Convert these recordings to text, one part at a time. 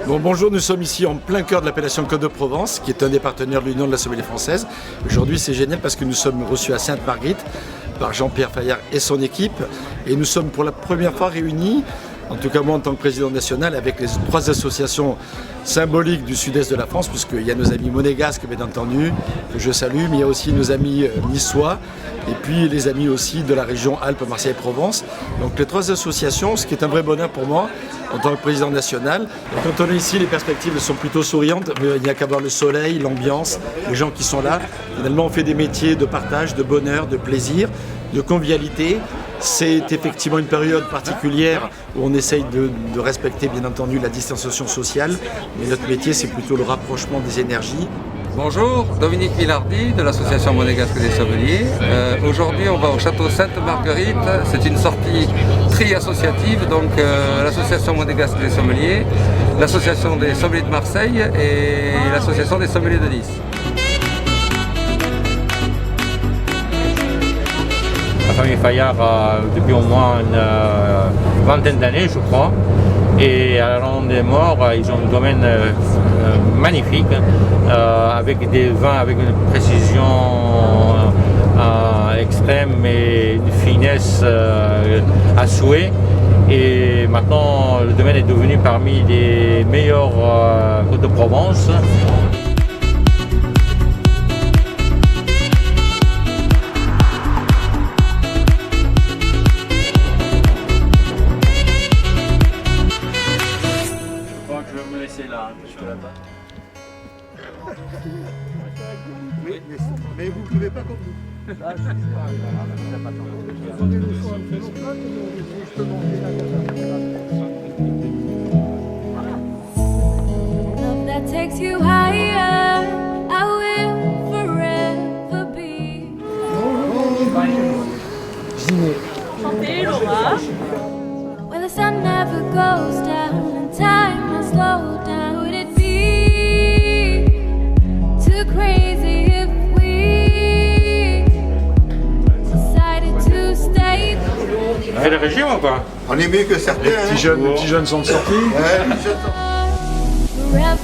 Bon, bonjour, nous sommes ici en plein cœur de l'appellation Côte de Provence, qui est un des partenaires de l'Union de la sommelier française. Aujourd'hui, c'est génial parce que nous sommes reçus à Sainte-Marguerite par Jean-Pierre Fayard et son équipe. Et nous sommes pour la première fois réunis, en tout cas moi en tant que président national, avec les 3 associations symboliques du sud-est de la France, puisqu'il y a nos amis monégasques, bien entendu, que je salue, mais il y a aussi nos amis niçois, et puis les amis aussi de la région Alpes-Marseille-Provence. Donc les 3 associations, ce qui est un vrai bonheur pour moi, en tant que président national. Et quand on est ici, les perspectives sont plutôt souriantes, mais il n'y a qu'à voir le soleil, l'ambiance, les gens qui sont là. Finalement, on fait des métiers de partage, de bonheur, de plaisir, de convivialité. C'est effectivement une période particulière où on essaye de respecter bien entendu la distanciation sociale, mais notre métier c'est plutôt le rapprochement des énergies. Bonjour, Dominique Villardi de l'association monégasque des sommeliers. Aujourd'hui on va au château Sainte-Marguerite, c'est une sortie tri-associative, donc l'association monégasque des sommeliers, l'association des sommeliers de Marseille et l'association des sommeliers de Nice. La famille Fayard depuis au moins une vingtaine d'années, je crois. Et à la ronde des morts, ils ont un domaine magnifique, avec des vins avec une précision extrême et une finesse à souhait. Et maintenant, le domaine est devenu parmi les meilleurs Côtes de Provence. Je vais me laisser là, sur la table. Mais vous ne buvez pas comme nous. Love that takes you higher, I will forever be. Chantez, Laura. Where the sun never goes down and time has slowed down. Would it be too crazy if we decided to stay On fait le régime ou pas? On est mieux que certains. Les petits jeunes sont sortis. Ouais, les jeunes sont- forever?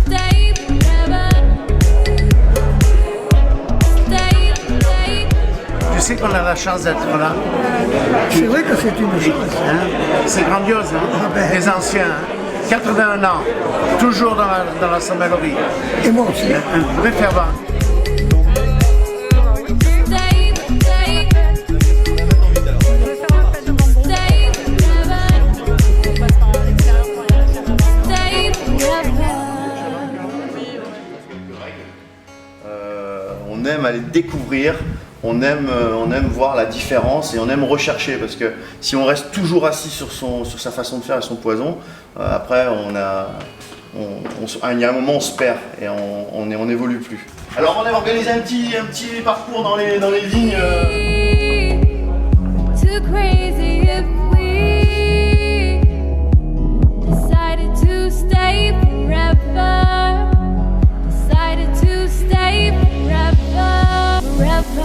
Stay forever. Stay. Tu sais qu'on a la chance d'être là. C'est vrai que c'est une chance. Hein? C'est grandiose, hein? Les anciens, hein? 81 ans, toujours dans la sommellerie. Et moi aussi. Un vrai fervent. On aime aller découvrir, on aime voir la différence et on aime rechercher parce que si on reste toujours assis sur sa façon de faire et son poison, après il y a un moment on se perd et on n'évolue plus. Alors on a organisé un petit parcours dans les vignes. Too crazy if we decided to stay forever. Decided to stay forever, forever.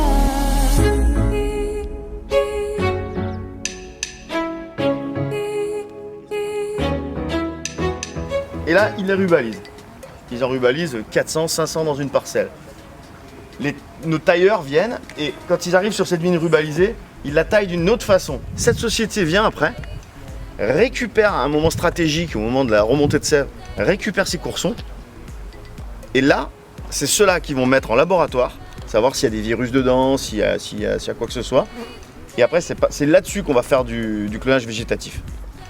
Et là, ils les rubalisent. Ils en rubalisent 400, 500 dans une parcelle. Nos tailleurs viennent et quand ils arrivent sur cette vigne rubalisée, ils la taillent d'une autre façon. Cette société vient après, récupère à un moment stratégique, au moment de la remontée de sève, récupère ses coursons. Et là, c'est ceux-là qui vont mettre en laboratoire, savoir s'il y a des virus dedans, s'il y a quoi que ce soit. Et après, c'est là-dessus qu'on va faire du clonage végétatif.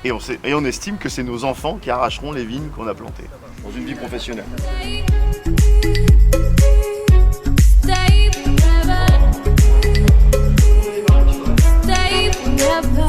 Et on estime que c'est nos enfants qui arracheront les vignes qu'on a plantées dans une vie professionnelle. Stay forever. Stay forever.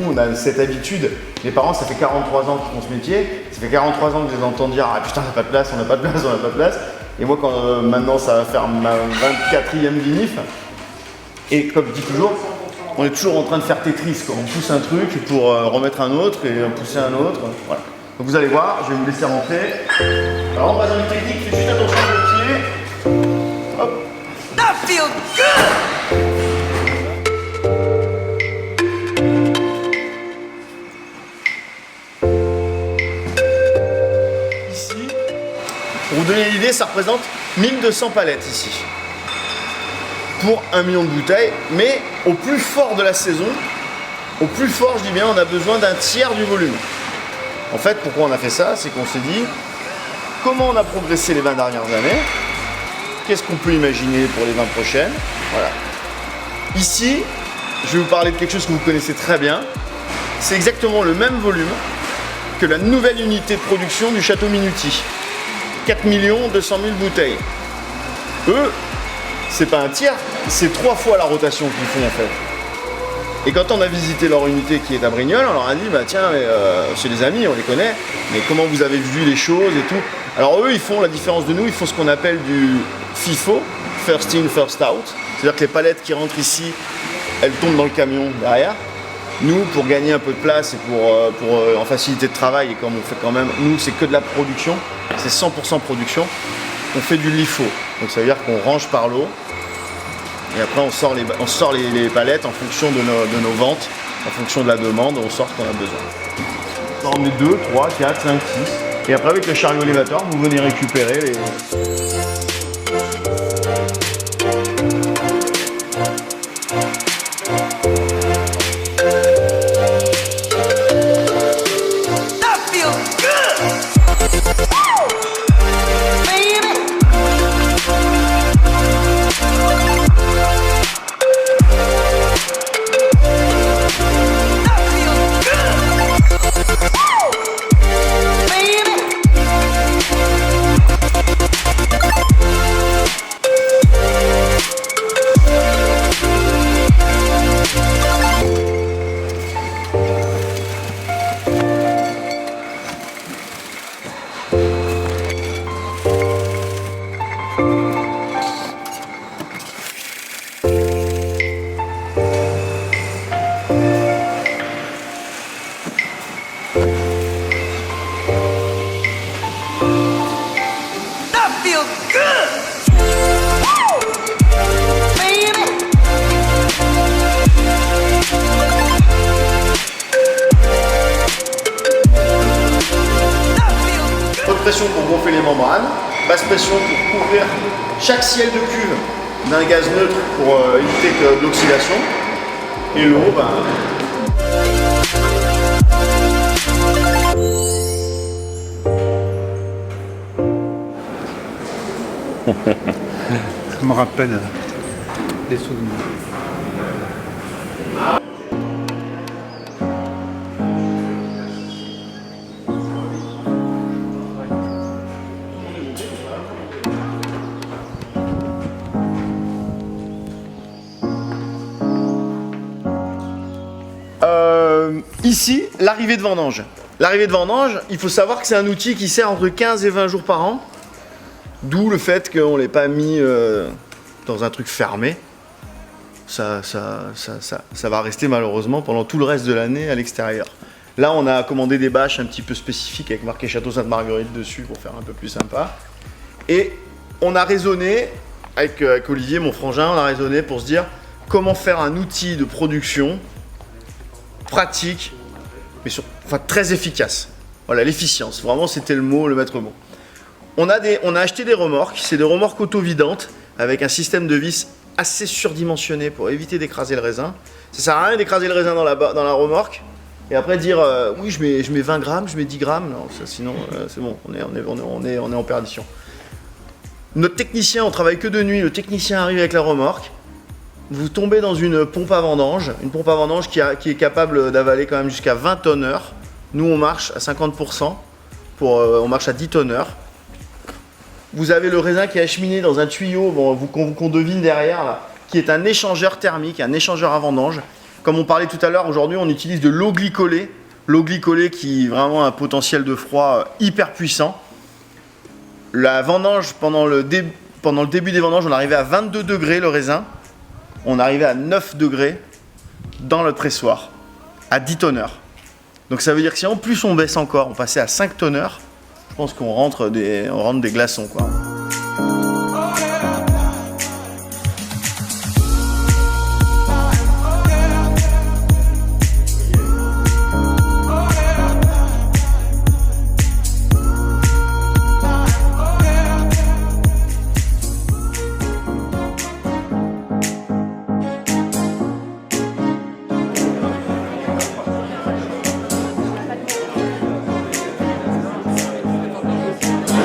On a cette habitude, les parents, ça fait 43 ans qu'ils font ce métier, ça fait 43 ans que je les entends dire « Ah putain, on n'a pas de place, on n'a pas de place, on n'a pas de place ». Et moi, quand maintenant, ça va faire ma 24e vinif, et comme je dis toujours, on est toujours en train de faire Tetris, quoi. On pousse un truc pour remettre un autre et pousser un autre, voilà. Donc vous allez voir, je vais vous laisser rentrer. Alors on va dans une technique, faites juste attention au pied. Hop. That feels good! Pour vous donner l'idée, ça représente 1200 palettes ici. Pour 1 million de bouteilles, mais au plus fort de la saison, au plus fort, je dis bien, on a besoin d'un tiers du volume. En fait, pourquoi on a fait ça? C'est qu'on s'est dit, comment on a progressé les 20 dernières années? Qu'est-ce qu'on peut imaginer pour les 20 prochaines? Voilà. Ici, je vais vous parler de quelque chose que vous connaissez très bien. C'est exactement le même volume que la nouvelle unité de production du Château Minuti. 4 200 000 bouteilles. Eux, c'est pas un tiers, c'est 3 fois la rotation qu'ils font en fait. Et quand on a visité leur unité qui est à Brignoles, on leur a dit bah tiens, c'est des amis, on les connaît, mais comment vous avez vu les choses et tout. Alors eux, ils font la différence de nous, ils font ce qu'on appelle du FIFO, First In, First Out. C'est-à-dire que les palettes qui rentrent ici, elles tombent dans le camion derrière. Nous, pour gagner un peu de place et pour en facilité de travail, et comme on fait quand même, nous c'est que de la production, c'est 100% production, on fait du LIFO. Donc ça veut dire qu'on range par lot et après on sort les palettes en fonction de nos ventes, en fonction de la demande, on sort ce qu'on a besoin. On en met 2, 3, 4, 5, 6 et après avec le chariot élévateur, vous venez récupérer les... Pression pour gonfler les membranes, basse pression pour couvrir chaque ciel de cuve d'un gaz neutre pour éviter de l'oxydation. Et l'eau, Ça me rappelle des souvenirs. Ici, l'arrivée de vendange. L'arrivée de vendange, il faut savoir que c'est un outil qui sert entre 15 et 20 jours par an. D'où le fait qu'on ne l'ait pas mis dans un truc fermé. Ça va rester malheureusement pendant tout le reste de l'année à l'extérieur. Là, on a commandé des bâches un petit peu spécifiques avec marqué Château Sainte-Marguerite dessus pour faire un peu plus sympa. Et on a raisonné, avec Olivier, mon frangin, on a raisonné pour se dire comment faire un outil de production pratique, mais très efficace. Voilà, l'efficience, vraiment c'était le mot, le maître mot. On a acheté des remorques, c'est des remorques auto-vidantes avec un système de vis assez surdimensionné pour éviter d'écraser le raisin. Ça sert à rien d'écraser le raisin dans la remorque, Et après dire oui, je mets 20 grammes, je mets 10 grammes, non, ça, sinon c'est bon, on est en perdition. Notre technicien, on travaille que de nuit, le technicien arrive avec la remorque, vous tombez dans une pompe à vendange qui est capable d'avaler quand même jusqu'à 20 tonneurs. Nous on marche à 50%, on marche à 10 tonneurs. Vous avez le raisin qui est acheminé dans un tuyau qu'on devine derrière, là, qui est un échangeur thermique, un échangeur à vendange. Comme on parlait tout à l'heure, aujourd'hui on utilise de l'eau glycolée. L'eau glycolée qui est vraiment un potentiel de froid hyper puissant. La vendange, pendant le début des vendanges, on arrivait à 22 degrés le raisin. On arrivait à 9 degrés dans le pressoir, à 10 tonneurs. Donc ça veut dire que si en plus on baisse encore, on passait à 5 tonneurs, je pense qu'on rentre des glaçons, quoi.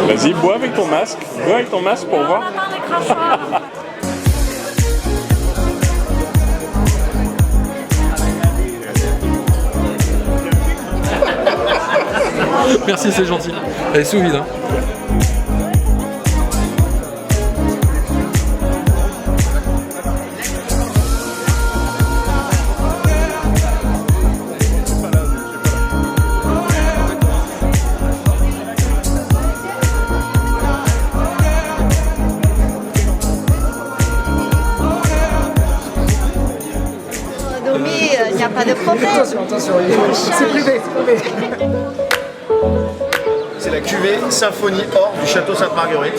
Vas-y, bois avec ton masque. Bois avec ton masque pour voir. Merci, c'est gentil. Elle est sous vide. Hein. Il n'y a pas de problème. Attention, c'est privé, C'est la cuvée Symphonie Or du Château Sainte-Marguerite.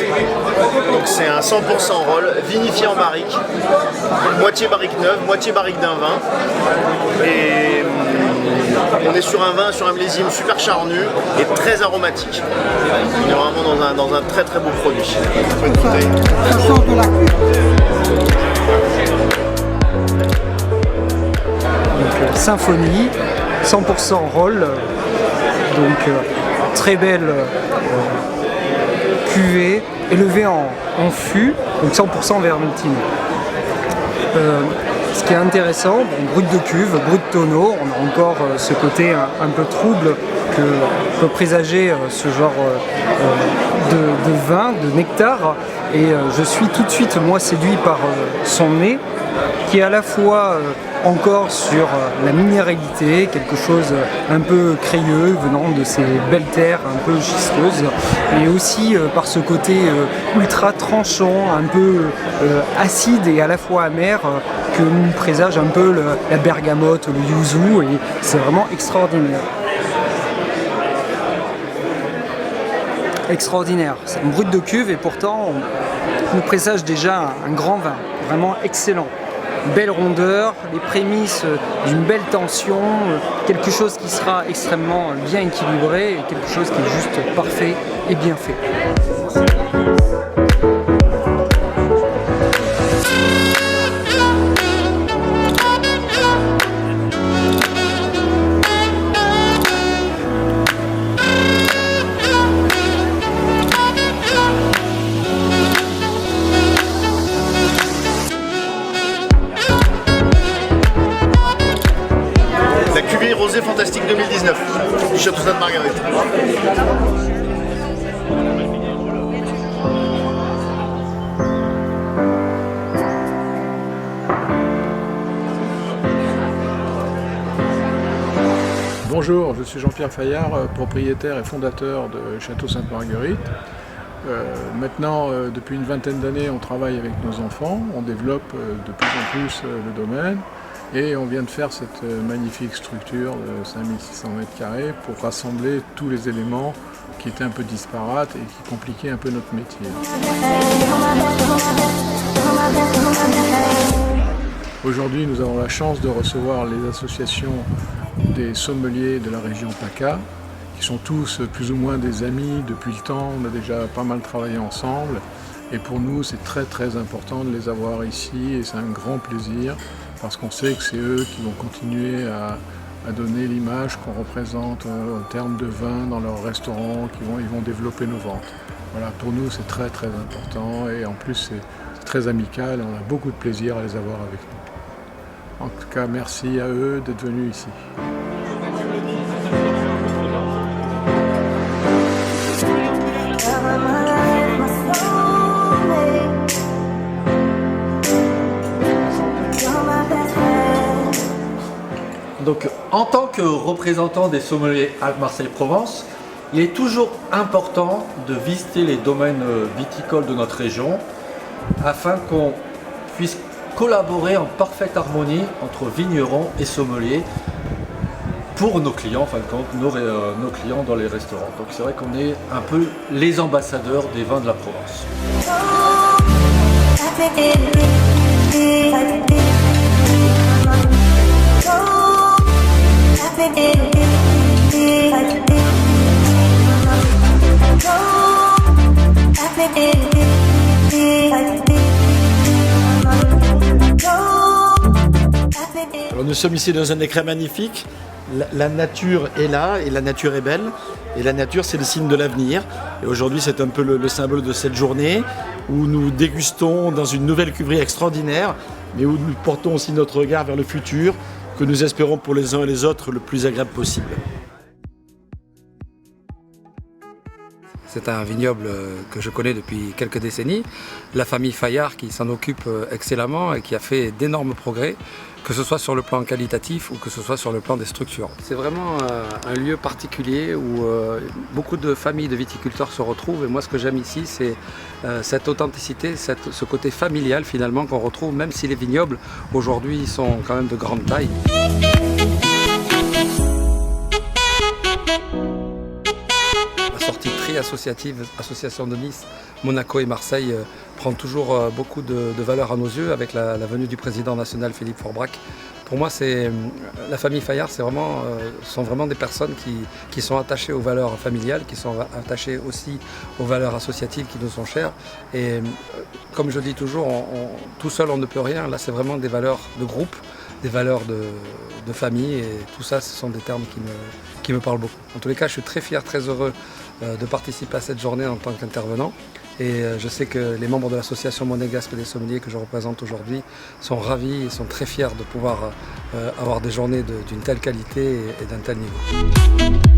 Donc c'est un 100% rôle, vinifié en barrique, moitié barrique neuve, moitié barrique d'un vin. Et on est sur un vin, sur un millésime super charnu et très aromatique. On est vraiment dans un très très beau produit. Ça sort de la cuve. Symphonie, 100% rôle, donc très belle cuvée, élevée en fût, donc 100% vermentine. Ce qui est intéressant, brut de cuve, brut de tonneau, on a encore ce côté un peu trouble que peut présager ce genre de vin, de nectar, et je suis tout de suite moi séduit par son nez, qui est à la fois encore sur la minéralité, quelque chose un peu crayeux venant de ces belles terres un peu schisteuses, mais aussi par ce côté ultra tranchant, un peu acide et à la fois amer que nous présage un peu la bergamote, le yuzu, et c'est vraiment extraordinaire. Extraordinaire, c'est un brut de cuve et pourtant on nous présage déjà un grand vin, vraiment excellent. Belle rondeur, les prémices d'une belle tension, quelque chose qui sera extrêmement bien équilibré et quelque chose qui est juste parfait et bien fait. Rosé Fantastique 2019 du Château Sainte-Marguerite. Bonjour, je suis Jean-Pierre Fayard, propriétaire et fondateur de Château Sainte-Marguerite. Maintenant, depuis une vingtaine d'années, on travaille avec nos enfants, on développe de plus en plus le domaine. Et on vient de faire cette magnifique structure de 5600 m² pour rassembler tous les éléments qui étaient un peu disparates et qui compliquaient un peu notre métier. Aujourd'hui, nous avons la chance de recevoir les associations des sommeliers de la région PACA, qui sont tous plus ou moins des amis depuis le temps. On a déjà pas mal travaillé ensemble. Et pour nous, c'est très très important de les avoir ici et c'est un grand plaisir parce qu'on sait que c'est eux qui vont continuer à à donner l'image qu'on représente en termes de vin dans leurs restaurants, ils vont développer nos ventes. Voilà, pour nous c'est très très important et en plus c'est très amical et on a beaucoup de plaisir à les avoir avec nous. En tout cas, merci à eux d'être venus ici. Donc, en tant que représentant des sommeliers Alpes-Marseille-Provence, il est toujours important de visiter les domaines viticoles de notre région afin qu'on puisse collaborer en parfaite harmonie entre vignerons et sommeliers pour nos clients, en fin de compte, nos clients dans les restaurants. Donc c'est vrai qu'on est un peu les ambassadeurs des vins de la Provence. Alors nous sommes ici dans un écrin magnifique, la nature est là et la nature est belle et la nature c'est le signe de l'avenir et aujourd'hui c'est un peu le symbole de cette journée où nous dégustons dans une nouvelle cuverie extraordinaire mais où nous portons aussi notre regard vers le futur que nous espérons pour les uns et les autres le plus agréable possible. C'est un vignoble que je connais depuis quelques décennies, la famille Fayard qui s'en occupe excellemment et qui a fait d'énormes progrès, que ce soit sur le plan qualitatif ou que ce soit sur le plan des structures. C'est vraiment un lieu particulier où beaucoup de familles de viticulteurs se retrouvent et moi ce que j'aime ici c'est cette authenticité, ce côté familial finalement qu'on retrouve même si les vignobles aujourd'hui sont quand même de grande taille. Associative, Association de Nice, Monaco et Marseille prend toujours beaucoup de valeur à nos yeux avec la venue du président national Philippe Forbrac. Pour moi, la famille Fayard sont vraiment des personnes qui sont attachées aux valeurs familiales, qui sont attachées aussi aux valeurs associatives qui nous sont chères. Et comme je dis toujours, tout seul on ne peut rien. Là, c'est vraiment des valeurs de groupe, des valeurs de famille et tout ça, ce sont des termes qui me parlent beaucoup. En tous les cas, je suis très fier, très heureux de participer à cette journée en tant qu'intervenant et je sais que les membres de l'association monégasque des sommeliers que je représente aujourd'hui sont ravis et sont très fiers de pouvoir avoir des journées d'une telle qualité et d'un tel niveau.